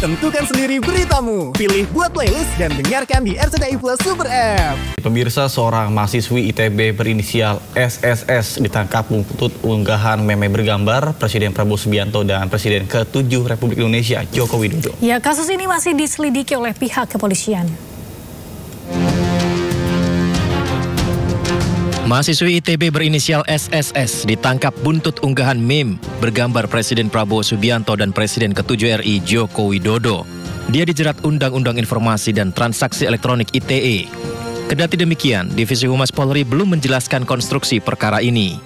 Tentukan sendiri beritamu. Pilih buat playlist dan dengarkan di RCTI Plus Super App. Pemirsa, seorang mahasiswi ITB berinisial SSS ditangkap buntut unggahan meme bergambar Presiden Prabowo Subianto dan Presiden ke-7 Republik Indonesia Joko Widodo. Ya, kasus ini masih diselidiki oleh pihak kepolisian. Mahasiswi ITB berinisial SSS ditangkap buntut unggahan meme bergambar Presiden Prabowo Subianto dan Presiden ke-7 RI Joko Widodo. Dia dijerat Undang-Undang Informasi dan Transaksi Elektronik ITE. Kendati demikian, Divisi Humas Polri belum menjelaskan konstruksi perkara ini.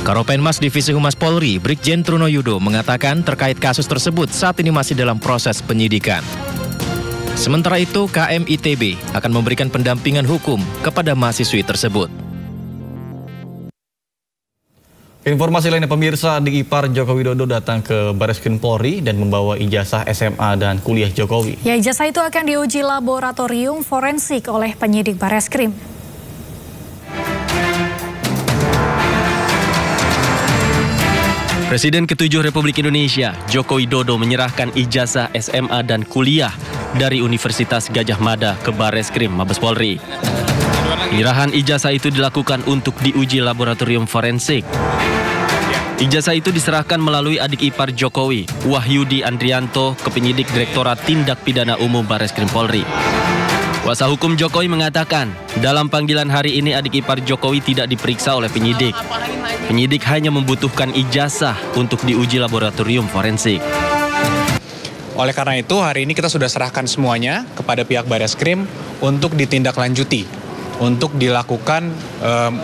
Karopenmas Divisi Humas Polri, Brigjen Trunoyudo mengatakan terkait kasus tersebut saat ini masih dalam proses penyidikan. Sementara itu, KM ITB akan memberikan pendampingan hukum kepada mahasiswi tersebut. Informasi lainnya, pemirsa, adik ipar Joko Widodo datang ke Bareskrim Polri dan membawa ijazah SMA dan kuliah Jokowi. Ya, ijazah itu akan diuji laboratorium forensik oleh penyidik Bareskrim. Presiden ke-7 Republik Indonesia, Joko Widodo menyerahkan ijazah SMA dan kuliah dari Universitas Gadjah Mada ke Bareskrim Mabes Polri. Penyerahan ijazah itu dilakukan untuk diuji laboratorium forensik. Ijazah itu diserahkan melalui adik ipar Jokowi, Wahyudi Andrianto, ke penyidik Direktorat Tindak Pidana Umum Bareskrim Polri. Kuasa hukum Jokowi mengatakan, dalam panggilan hari ini adik ipar Jokowi tidak diperiksa oleh penyidik. Penyidik hanya membutuhkan ijazah untuk diuji laboratorium forensik. Oleh karena itu, hari ini kita sudah serahkan semuanya kepada pihak Bareskrim untuk ditindaklanjuti, untuk dilakukan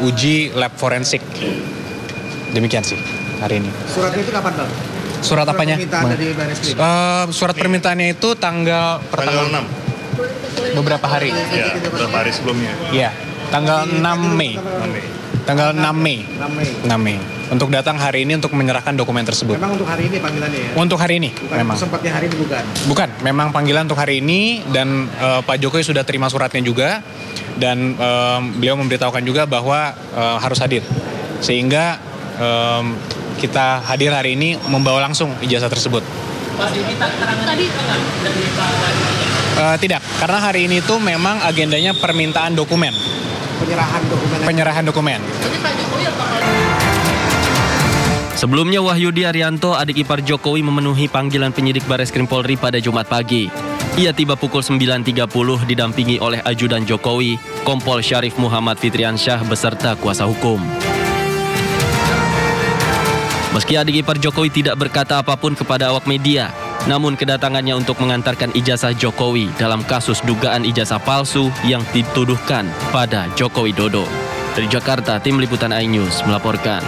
uji lab forensik. Demikian sih hari ini. Suratnya itu kapan, Bang? Surat apanya? Permintaan dari Bareskrim. Surat permintaannya itu tanggal 6. Beberapa hari. Ya, beberapa hari sebelumnya. Iya, tanggal 6 Mei. Tanggal 6 Mei. 6 Mei. Untuk datang hari ini untuk menyerahkan dokumen tersebut. Memang untuk hari ini panggilannya ya? Untuk hari ini, bukan memang. Sempatnya hari ini bukan? Bukan, memang panggilan untuk hari ini dan Pak Jokowi sudah terima suratnya juga dan beliau memberitahukan juga bahwa harus hadir. Sehingga kita hadir hari ini membawa langsung ijazah tersebut. Tidak, karena hari ini tuh memang agendanya permintaan dokumen. Penyerahan dokumen. Sebelumnya, Wahyudi Arianto, adik ipar Jokowi, memenuhi panggilan penyidik Bareskrim Polri pada Jumat pagi. Ia tiba pukul 9.30 didampingi oleh ajudan Jokowi, Kompol Syarif Muhammad Fitriansyah beserta kuasa hukum. Meski adik ipar Jokowi tidak berkata apapun kepada awak media, namun kedatangannya untuk mengantarkan ijazah Jokowi dalam kasus dugaan ijazah palsu yang dituduhkan pada Joko Widodo. Dari Jakarta, tim liputan iNews melaporkan.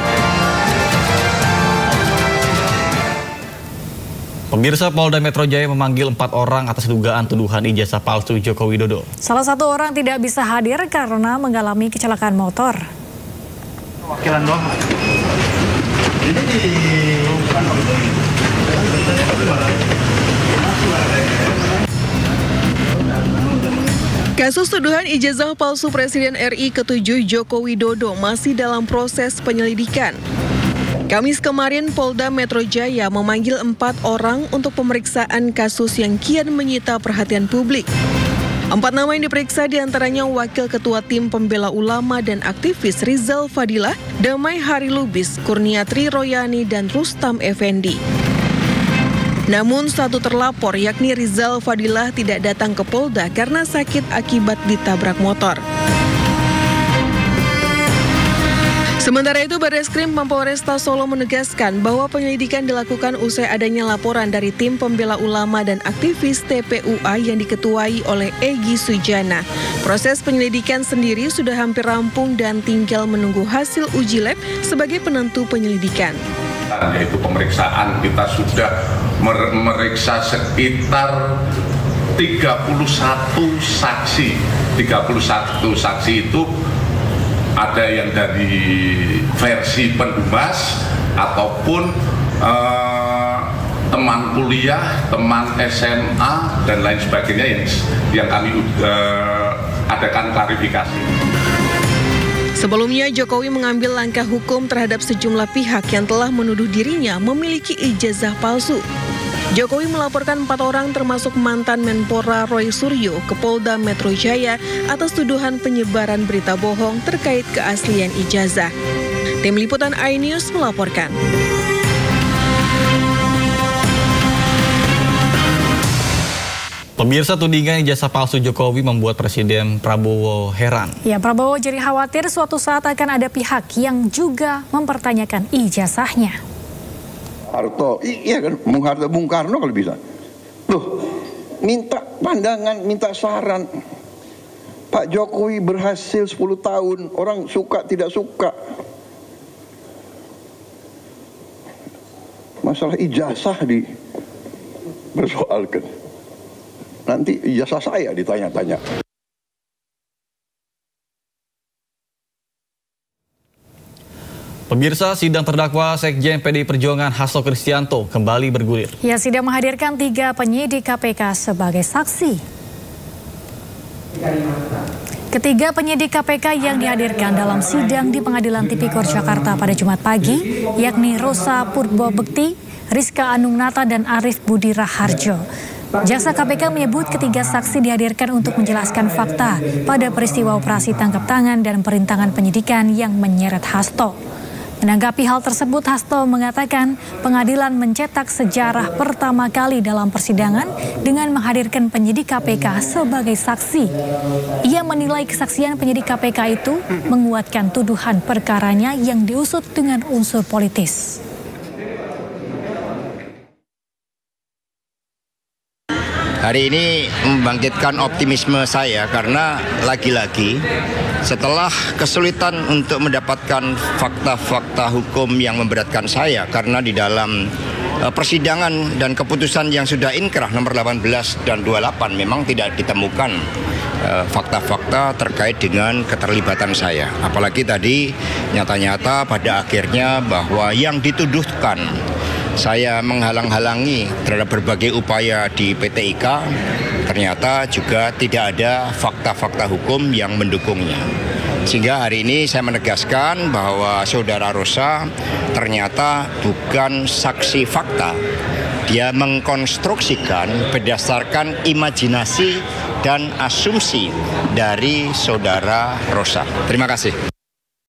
Pemirsa, Polda Metro Jaya memanggil 4 orang atas dugaan tuduhan ijazah palsu Joko Widodo. Salah satu orang tidak bisa hadir karena mengalami kecelakaan motor. Wakilan doang. Kasus tuduhan ijazah palsu Presiden RI ke-7 Joko Widodo masih dalam proses penyelidikan. Kamis kemarin, Polda Metro Jaya memanggil 4 orang untuk pemeriksaan kasus yang kian menyita perhatian publik. 4 nama yang diperiksa diantaranya Wakil Ketua Tim Pembela Ulama dan aktivis Rizal Fadilah, Damai Hari Lubis, Kurniatri Royani, dan Rustam Effendi. Namun satu terlapor yakni Rizal Fadilah tidak datang ke Polda karena sakit akibat ditabrak motor. Sementara itu, Bareskrim Polresta Solo menegaskan bahwa penyelidikan dilakukan usai adanya laporan dari Tim Pembela Ulama dan aktivis TPUA yang diketuai oleh Egy Sujana. Proses penyelidikan sendiri sudah hampir rampung dan tinggal menunggu hasil uji lab sebagai penentu penyelidikan. Yaitu pemeriksaan, kita sudah memeriksa sekitar 31 saksi. 31 saksi itu ada yang dari versi pendumas ataupun teman kuliah, teman SMA dan lain sebagainya yang kami adakan klarifikasi. Sebelumnya, Jokowi mengambil langkah hukum terhadap sejumlah pihak yang telah menuduh dirinya memiliki ijazah palsu. Jokowi melaporkan 4 orang termasuk mantan Menpora Roy Suryo ke Polda Metro Jaya atas tuduhan penyebaran berita bohong terkait keaslian ijazah. Tim Liputan iNews melaporkan. Pemirsa, tudingan ijazah palsu Jokowi membuat Presiden Prabowo heran. Ya, Prabowo jadi khawatir suatu saat akan ada pihak yang juga mempertanyakan ijazahnya. Harto, iya kan, Bung Karno kalau bisa. Loh, minta pandangan, minta saran. Pak Jokowi berhasil 10 tahun, orang suka tidak suka. Masalah ijazah dipersoalkan. Nanti ijazah saya ditanya-tanya. Pemirsa, sidang terdakwa Sekjen PDI Perjuangan Hasto Kristianto kembali bergulir. Ya, sidang menghadirkan 3 penyidik KPK sebagai saksi. Ketiga penyidik KPK yang dihadirkan dalam sidang di Pengadilan Tipikor Jakarta pada Jumat pagi, yakni Rosa Purbobekti, Rizka Anungnata, dan Arif Budi Raharjo. Jaksa KPK menyebut ketiga saksi dihadirkan untuk menjelaskan fakta pada peristiwa operasi tangkap tangan dan perintangan penyidikan yang menyeret Hasto. Menanggapi hal tersebut, Hasto mengatakan pengadilan mencetak sejarah pertama kali dalam persidangan dengan menghadirkan penyidik KPK sebagai saksi. Ia menilai kesaksian penyidik KPK itu menguatkan tuduhan perkaranya yang diusut dengan unsur politis. Hari ini membangkitkan optimisme saya karena lagi-lagi setelah kesulitan untuk mendapatkan fakta-fakta hukum yang memberatkan saya karena di dalam persidangan dan keputusan yang sudah inkrah nomor 18 dan 28 memang tidak ditemukan fakta-fakta terkait dengan keterlibatan saya. Apalagi tadi nyata-nyata pada akhirnya bahwa yang dituduhkan saya menghalang-halangi terhadap berbagai upaya di PT IKA, ternyata juga tidak ada fakta-fakta hukum yang mendukungnya. Sehingga hari ini saya menegaskan bahwa saudara Rosa ternyata bukan saksi fakta. Dia mengkonstruksikan berdasarkan imajinasi dan asumsi dari saudara Rosa. Terima kasih.